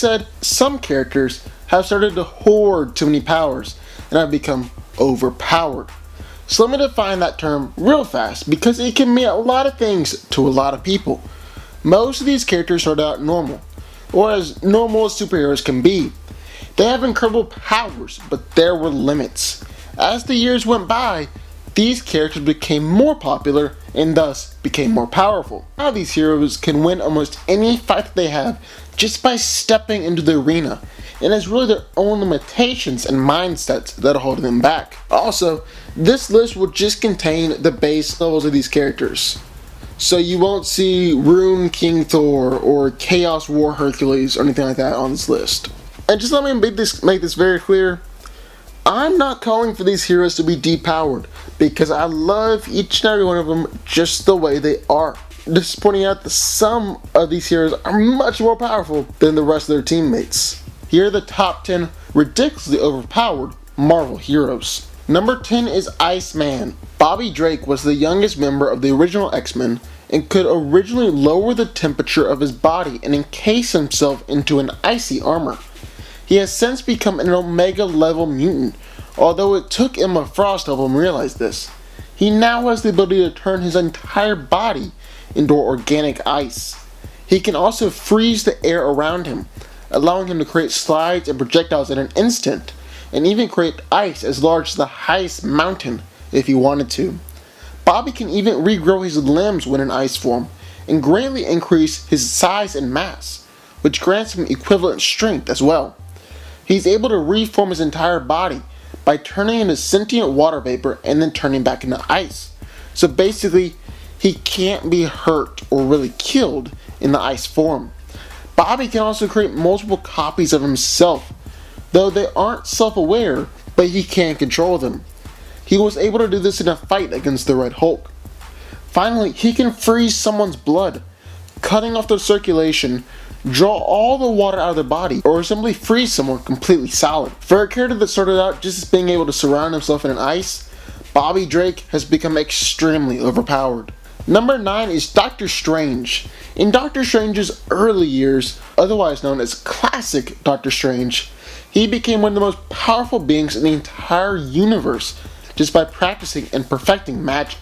Said some characters have started to hoard too many powers and have become overpowered. So let me define that term real fast because it can mean a lot of things to a lot of people. Most of these characters start out normal, or as normal as superheroes can be. They have incredible powers, but there were limits. As the years went by, these characters became more popular and thus became more powerful. Now these heroes can win almost any fight that they have just by stepping into the arena, and it's really their own limitations and mindsets that are holding them back. Also, this list will just contain the base levels of these characters. So you won't see Rune King Thor or Chaos War Hercules or anything like that on this list. And just let me make this very clear. I'm not calling for these heroes to be depowered because I love each and every one of them just the way they are. Just pointing out that some of these heroes are much more powerful than the rest of their teammates. Here are the top 10 ridiculously overpowered Marvel heroes. Number 10 is Iceman. Bobby Drake was the youngest member of the original X-Men and could originally lower the temperature of his body and encase himself into an icy armor. He has since become an Omega level mutant, although it took Emma Frost to help him realize this. He now has the ability to turn his entire body into organic ice. He can also freeze the air around him, allowing him to create slides and projectiles in an instant, and even create ice as large as the highest mountain if he wanted to. Bobby can even regrow his limbs when in ice form, and greatly increase his size and mass, which grants him equivalent strength as well. He's able to reform his entire body by turning into sentient water vapor and then turning back into ice. So basically, he can't be hurt or really killed in the ice form. Bobby can also create multiple copies of himself, though they aren't self-aware, but he can control them. He was able to do this in a fight against the Red Hulk. Finally, he can freeze someone's blood, cutting off their circulation, draw all the water out of their body, or simply freeze someone completely solid. For a character that started out just as being able to surround himself in an ice, Bobby Drake has become extremely overpowered. Number 9 is Doctor Strange. In Doctor Strange's early years, otherwise known as Classic Doctor Strange, he became one of the most powerful beings in the entire universe just by practicing and perfecting magic.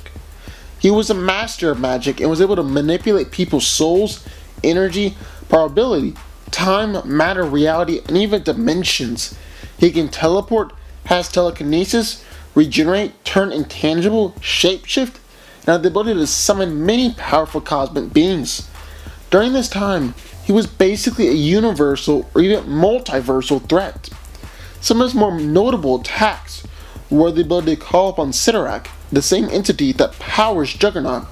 He was a master of magic and was able to manipulate people's souls, energy, probability, time, matter, reality, and even dimensions. He can teleport, has telekinesis, regenerate, turn intangible, shapeshift, and have the ability to summon many powerful cosmic beings. During this time, he was basically a universal or even multiversal threat. Some of his more notable attacks were the ability to call upon Sidorak, the same entity that powers Juggernaut,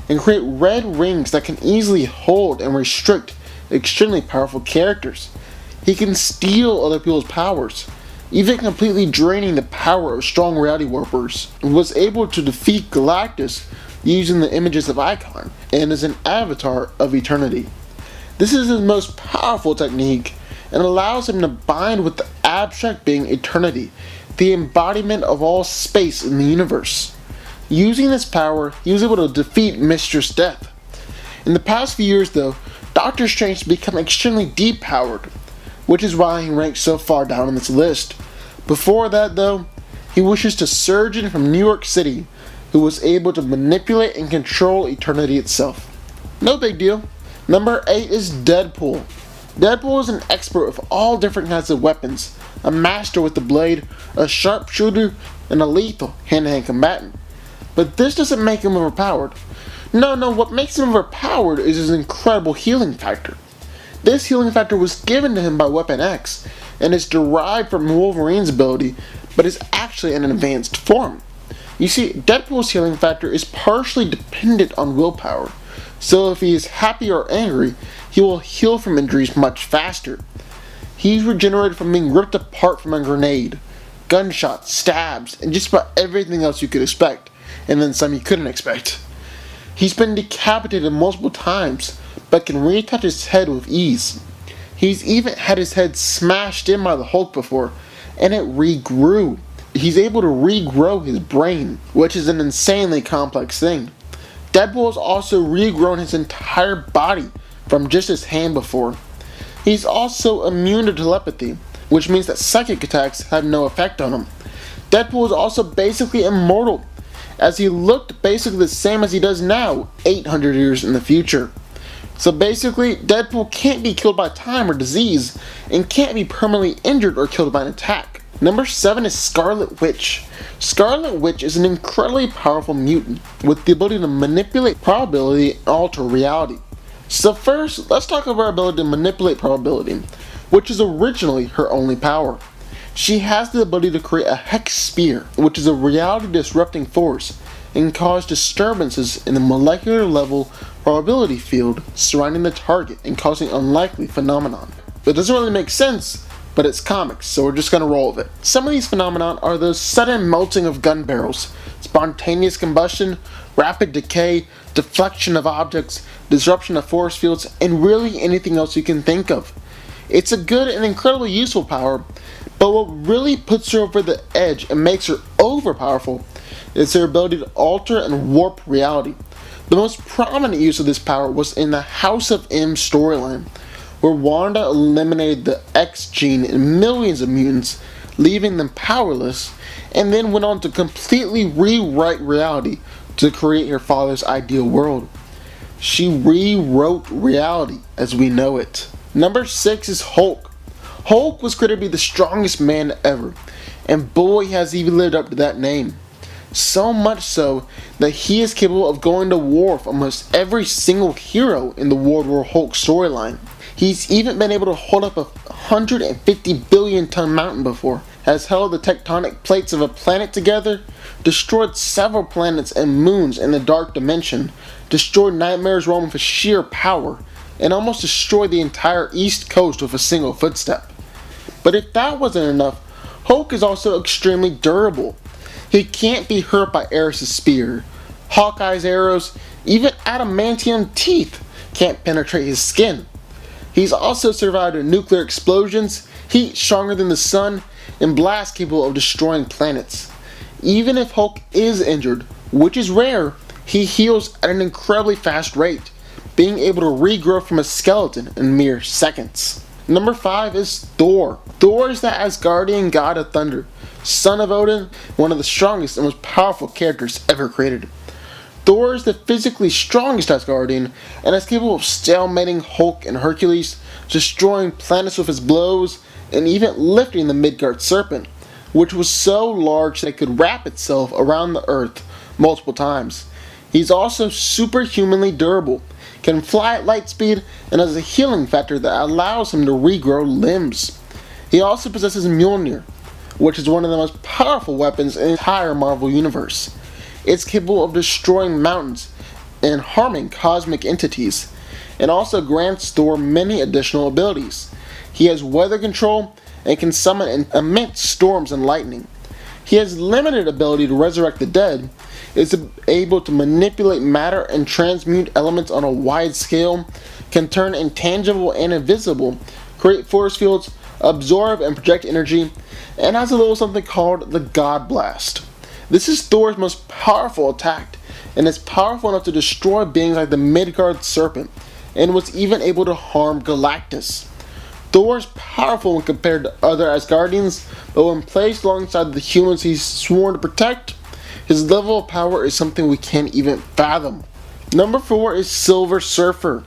and create red rings that can easily hold and restrict extremely powerful characters. He can steal other people's powers, even completely draining the power of strong reality warpers, and was able to defeat Galactus using the images of Icon, and is an avatar of eternity. This is his most powerful technique, and allows him to bind with the abstract being eternity, the embodiment of all space in the universe. Using this power, he was able to defeat Mistress Death. In the past few years though, Doctor Strange has become extremely depowered, which is why he ranks so far down on this list. Before that though, he wishes to Surgeon from New York City, who was able to manipulate and control eternity itself. No big deal. Number 8 is Deadpool. Deadpool is an expert with all different kinds of weapons, a master with the blade, a sharpshooter, and a lethal hand-to-hand combatant. But this doesn't make him overpowered. No, what makes him overpowered is his incredible healing factor. This healing factor was given to him by Weapon X, and is derived from Wolverine's ability, but is actually in an advanced form. You see, Deadpool's healing factor is partially dependent on willpower, so if he is happy or angry, he will heal from injuries much faster. He's regenerated from being ripped apart from a grenade, gunshots, stabs, and just about everything else you could expect, and then some you couldn't expect. He's been decapitated multiple times, but can reattach his head with ease. He's even had his head smashed in by the Hulk before, and it regrew. He's able to regrow his brain, which is an insanely complex thing. Deadpool has also regrown his entire body from just his hand before. He's also immune to telepathy, which means that psychic attacks have no effect on him. Deadpool is also basically immortal, as he looked basically the same as he does now, 800 years in the future. So basically, Deadpool can't be killed by time or disease, and can't be permanently injured or killed by an attack. Number 7 is Scarlet Witch. Scarlet Witch is an incredibly powerful mutant, with the ability to manipulate probability and alter reality. So first, let's talk about her ability to manipulate probability, which is originally her only power. She has the ability to create a hex spear, which is a reality-disrupting force, and cause disturbances in the molecular level probability field surrounding the target and causing unlikely phenomenon. It doesn't really make sense, but it's comics, so we're just gonna roll with it. Some of these phenomena are the sudden melting of gun barrels, spontaneous combustion, rapid decay, deflection of objects, disruption of force fields, and really anything else you can think of. It's a good and incredibly useful power, but what really puts her over the edge and makes her overpowerful is her ability to alter and warp reality. The most prominent use of this power was in the House of M storyline, where Wanda eliminated the X gene in millions of mutants, leaving them powerless, and then went on to completely rewrite reality to create her father's ideal world. She rewrote reality as we know it. Number 6 is Hulk. Hulk was created to be the strongest man ever, and boy has he lived up to that name. So much so that he is capable of going to war with almost every single hero in the World War Hulk storyline. He's even been able to hold up a 150 billion ton mountain before, has held the tectonic plates of a planet together, destroyed several planets and moons in the dark dimension, destroyed Nightmare's realm with sheer power, and almost destroyed the entire East Coast with a single footstep. But if that wasn't enough, Hulk is also extremely durable. He can't be hurt by Ares' spear, Hawkeye's arrows, even adamantium teeth can't penetrate his skin. He's also survived nuclear explosions, heat stronger than the sun, and blasts capable of destroying planets. Even if Hulk is injured, which is rare, he heals at an incredibly fast rate, being able to regrow from a skeleton in mere seconds. Number 5 is Thor. Thor is the Asgardian god of thunder, son of Odin, one of the strongest and most powerful characters ever created. Thor is the physically strongest Asgardian and is capable of stalemating Hulk and Hercules, destroying planets with his blows, and even lifting the Midgard serpent, which was so large that it could wrap itself around the earth multiple times. He's also superhumanly durable, can fly at light speed, and has a healing factor that allows him to regrow limbs. He also possesses Mjolnir, which is one of the most powerful weapons in the entire Marvel Universe. It's capable of destroying mountains and harming cosmic entities, and also grants Thor many additional abilities. He has weather control and can summon immense storms and lightning. He has limited ability to resurrect the dead, is able to manipulate matter and transmute elements on a wide scale, can turn intangible and invisible, create force fields, absorb and project energy, and has a little something called the God Blast. This is Thor's most powerful attack, and is powerful enough to destroy beings like the Midgard serpent, and was even able to harm Galactus. Thor is powerful when compared to other Asgardians, but when placed alongside the humans he's sworn to protect, his level of power is something we can't even fathom. Number 4 is Silver Surfer.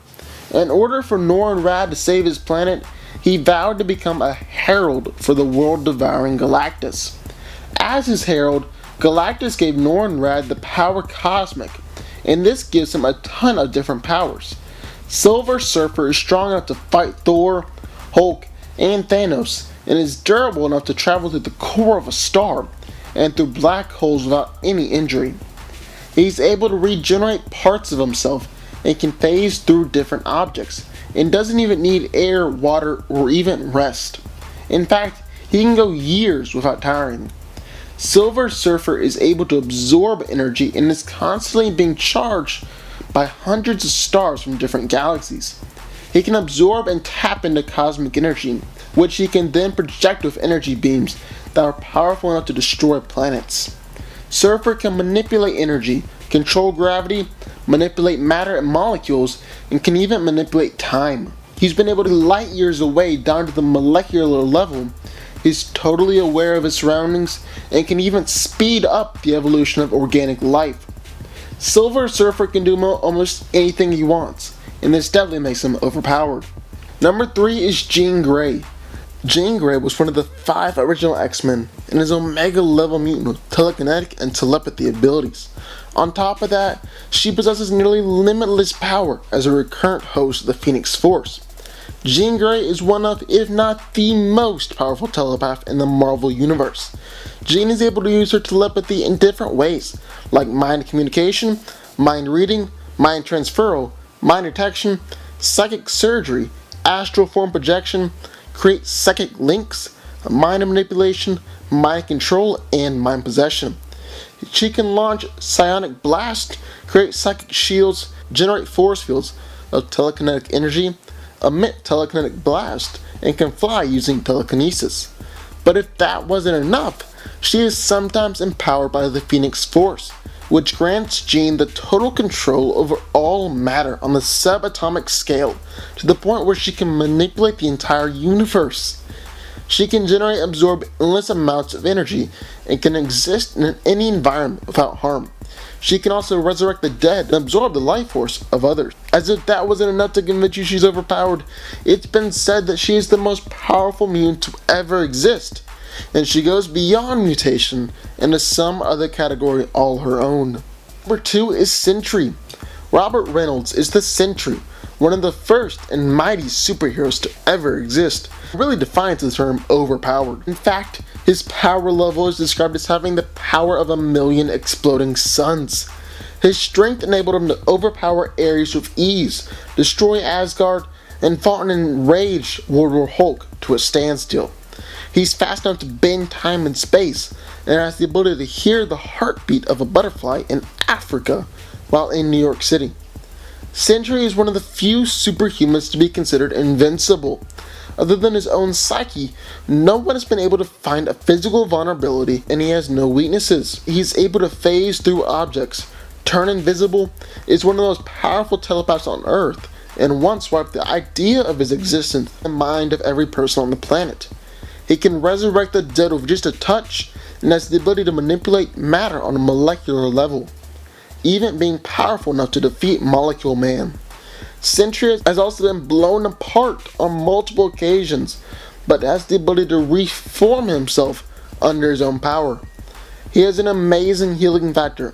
In order for Norrin Radd to save his planet, he vowed to become a herald for the world-devouring Galactus. As his herald, Galactus gave Norrin Radd the power cosmic, and this gives him a ton of different powers. Silver Surfer is strong enough to fight Thor, Hulk, and Thanos, and is durable enough to travel through the core of a star and through black holes without any injury. He's able to regenerate parts of himself and can phase through different objects, and doesn't even need air, water, or even rest. In fact, he can go years without tiring. Silver Surfer is able to absorb energy and is constantly being charged by hundreds of stars from different galaxies. He can absorb and tap into cosmic energy, which he can then project with energy beams that are powerful enough to destroy planets. Surfer can manipulate energy, control gravity, manipulate matter and molecules, and can even manipulate time. He's been able to light years away down to the molecular level. He's totally aware of his surroundings and can even speed up the evolution of organic life. Silver Surfer can do almost anything he wants, and this definitely makes him overpowered. Number 3 is Jean Grey. Jean Grey was one of the 5 original X-Men and is Omega level mutant with telekinetic and telepathy abilities. On top of that, she possesses nearly limitless power as a recurrent host of the Phoenix Force. Jean Grey is one of, if not the most powerful telepath in the Marvel Universe. Jean is able to use her telepathy in different ways, like mind communication, mind reading, mind transferal, mind detection, psychic surgery, astral form projection, create psychic links, mind manipulation, mind control, and mind possession. She can launch psionic blast, create psychic shields, generate force fields of telekinetic energy, emit telekinetic blast, and can fly using telekinesis. But if that wasn't enough, she is sometimes empowered by the Phoenix Force, which grants Jean the total control over all matter on the subatomic scale, to the point where she can manipulate the entire universe. She can generate and absorb endless amounts of energy and can exist in any environment without harm. She can also resurrect the dead and absorb the life force of others. As if that wasn't enough to convince you she's overpowered, it's been said that she is the most powerful mutant to ever exist, and she goes beyond mutation into some other category all her own. Number 2 is Sentry. Robert Reynolds is the Sentry, one of the first and mighty superheroes to ever exist. It really defines the term overpowered. In fact, his power level is described as having the power of 1,000,000 exploding suns. His strength enabled him to overpower Ares with ease, destroy Asgard, and fought an enraged World War Hulk to a standstill. He's fast enough to bend time and space, and has the ability to hear the heartbeat of a butterfly in Africa while in New York City. Sentry is one of the few superhumans to be considered invincible. Other than his own psyche, no one has been able to find a physical vulnerability, and he has no weaknesses. He's able to phase through objects, turn invisible, is one of the most powerful telepaths on Earth, and once wiped the idea of his existence in the mind of every person on the planet. He can resurrect the dead with just a touch, and has the ability to manipulate matter on a molecular level, even being powerful enough to defeat Molecule Man. Sentry has also been blown apart on multiple occasions, but has the ability to reform himself under his own power. He has an amazing healing factor,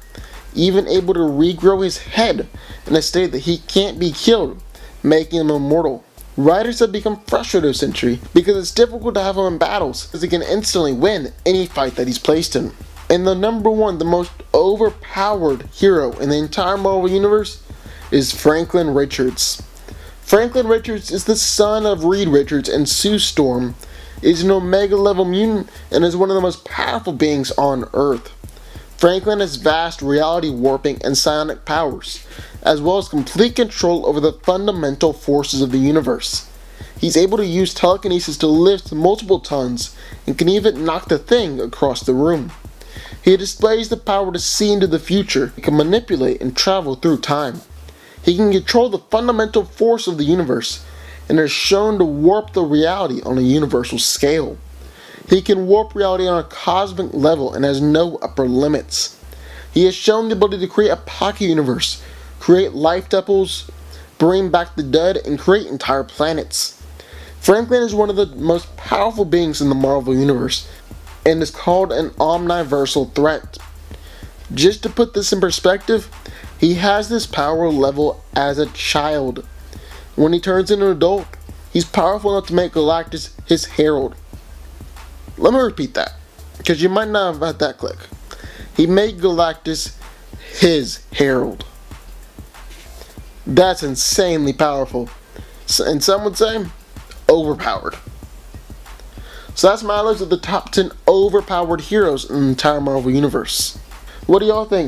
even able to regrow his head in a state that he can't be killed, making him immortal. Writers have become frustrated with Sentry because it's difficult to have him in battles, because he can instantly win any fight that he's placed in. And the number 1, the most overpowered hero in the entire Marvel Universe is Franklin Richards. Franklin Richards is the son of Reed Richards and Sue Storm, is an Omega level mutant, and is one of the most powerful beings on Earth. Franklin has vast reality warping and psionic powers, as well as complete control over the fundamental forces of the universe. He's able to use telekinesis to lift multiple tons, and can even knock the Thing across the room. He displays the power to see into the future. He can manipulate and travel through time. He can control the fundamental force of the universe, and is shown to warp the reality on a universal scale. He can warp reality on a cosmic level and has no upper limits. He has shown the ability to create a pocket universe, create life temples, bring back the dead, and create entire planets. Franklin is one of the most powerful beings in the Marvel Universe, and is called an omniversal threat. Just to put this in perspective, he has this power level as a child. When he turns into an adult, he's powerful enough to make Galactus his herald. Let me repeat that, because you might not have had that click. He made Galactus his herald. That's insanely powerful. And some would say, overpowered. So that's my list of the top 10 overpowered heroes in the entire Marvel Universe. What do y'all think?